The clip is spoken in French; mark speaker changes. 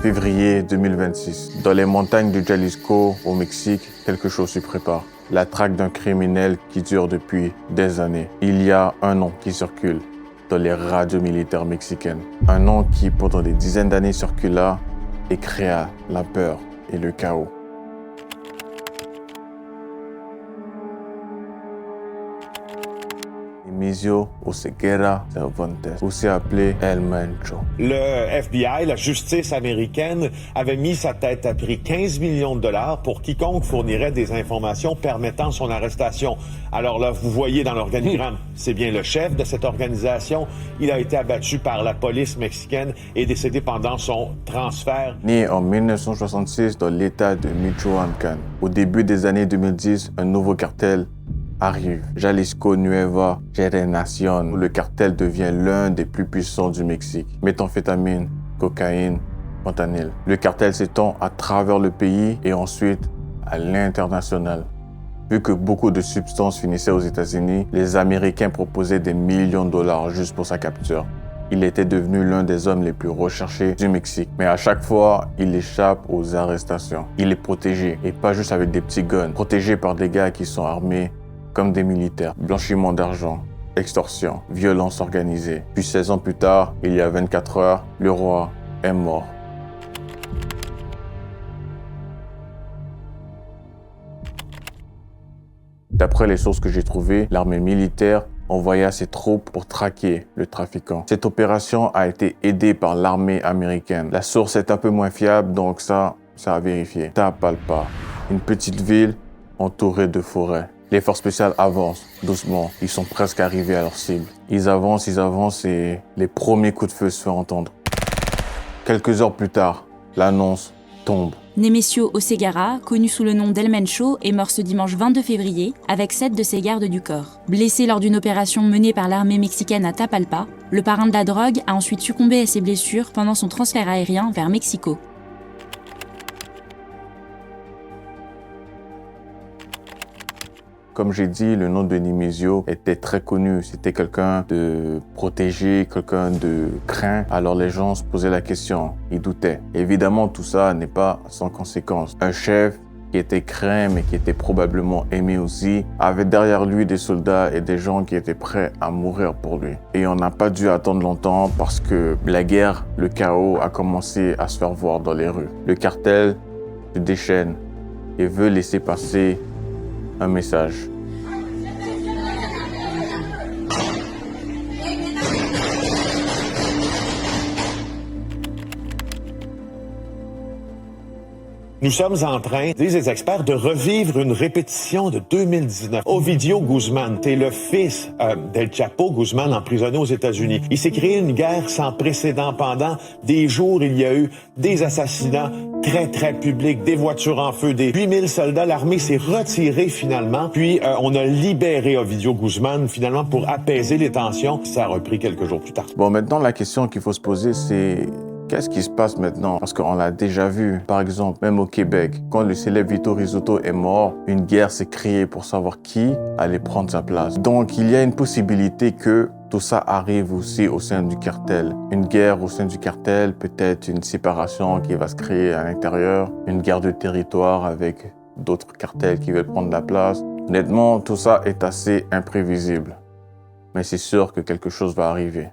Speaker 1: Février 2026. Dans les montagnes du Jalisco, au Mexique, quelque chose s'y prépare. La traque d'un criminel qui dure depuis des années. Il y a un nom qui circule dans les radios militaires mexicaines. Un nom qui, pendant des dizaines d'années, circula et créa la peur et le chaos. Nemesio Oseguera Cervantes, aussi appelé El Mencho.
Speaker 2: Le FBI, la justice américaine, avait mis sa tête à prix 15 millions de dollars pour quiconque fournirait des informations permettant son arrestation. Alors là, vous voyez dans l'organigramme, c'est bien le chef de cette organisation. Il a été abattu par la police mexicaine et décédé pendant son transfert.
Speaker 1: Né en 1966 dans l'État de Michoacán. Au début des années 2010, un nouveau cartel arrive. Jalisco Nueva Generación, où le cartel devient l'un des plus puissants du Mexique. Méthamphétamine, cocaïne, fentanyl. Le cartel s'étend à travers le pays et ensuite à l'international. Vu que beaucoup de substances finissaient aux États-Unis, les Américains proposaient des millions de dollars juste pour sa capture. Il était devenu l'un des hommes les plus recherchés du Mexique. Mais à chaque fois, il échappe aux arrestations. Il est protégé, et pas juste avec des petits guns. Protégé par des gars qui sont armés comme des militaires. Blanchiment d'argent, extorsion, violence organisée. Puis 16 ans plus tard, il y a 24 heures, le roi est mort. D'après les sources que j'ai trouvées, l'armée militaire envoya ses troupes pour traquer le trafiquant. Cette opération a été aidée par l'armée américaine. La source est un peu moins fiable, donc ça a vérifié. Tapalpa, une petite ville entourée de forêts. Les forces spéciales avancent doucement. Ils sont presque arrivés à leur cible. Ils avancent et les premiers coups de feu se font entendre. Quelques heures plus tard, l'annonce tombe.
Speaker 3: Nemesio Oseguera, connu sous le nom d'El Mencho, est mort ce dimanche 22 février avec 7 de ses gardes du corps. Blessé lors d'une opération menée par l'armée mexicaine à Tapalpa, le parrain de la drogue a ensuite succombé à ses blessures pendant son transfert aérien vers Mexico.
Speaker 1: Comme j'ai dit, le nom de Nemesio était très connu. C'était quelqu'un de protégé, quelqu'un de craint. Alors les gens se posaient la question, ils doutaient. Évidemment, tout ça n'est pas sans conséquence. Un chef qui était craint, mais qui était probablement aimé aussi, avait derrière lui des soldats et des gens qui étaient prêts à mourir pour lui. Et on n'a pas dû attendre longtemps parce que la guerre, le chaos a commencé à se faire voir dans les rues. Le cartel se déchaîne et veut laisser passer un message.
Speaker 2: Nous sommes en train, disent les experts, de revivre une répétition de 2019. Ovidio Guzmán, c'est le fils d'El Chapo Guzmán, emprisonné aux États-Unis. Il s'est créé une guerre sans précédent. Pendant des jours, il y a eu des assassinats très publics, des voitures en feu, des 8000 soldats. L'armée s'est retirée finalement. Puis on a libéré Ovidio Guzmán finalement pour apaiser les tensions. Ça a repris quelques jours plus tard.
Speaker 1: Bon, maintenant, la question qu'il faut se poser, c'est qu'est-ce qui se passe maintenant? Parce qu'on l'a déjà vu. Par exemple, même au Québec, quand le célèbre Vito Rizzuto est mort, une guerre s'est créée pour savoir qui allait prendre sa place. Donc, il y a une possibilité que tout ça arrive aussi au sein du cartel. Une guerre au sein du cartel, peut-être une séparation qui va se créer à l'intérieur, une guerre de territoire avec d'autres cartels qui veulent prendre la place. Honnêtement, tout ça est assez imprévisible. Mais c'est sûr que quelque chose va arriver.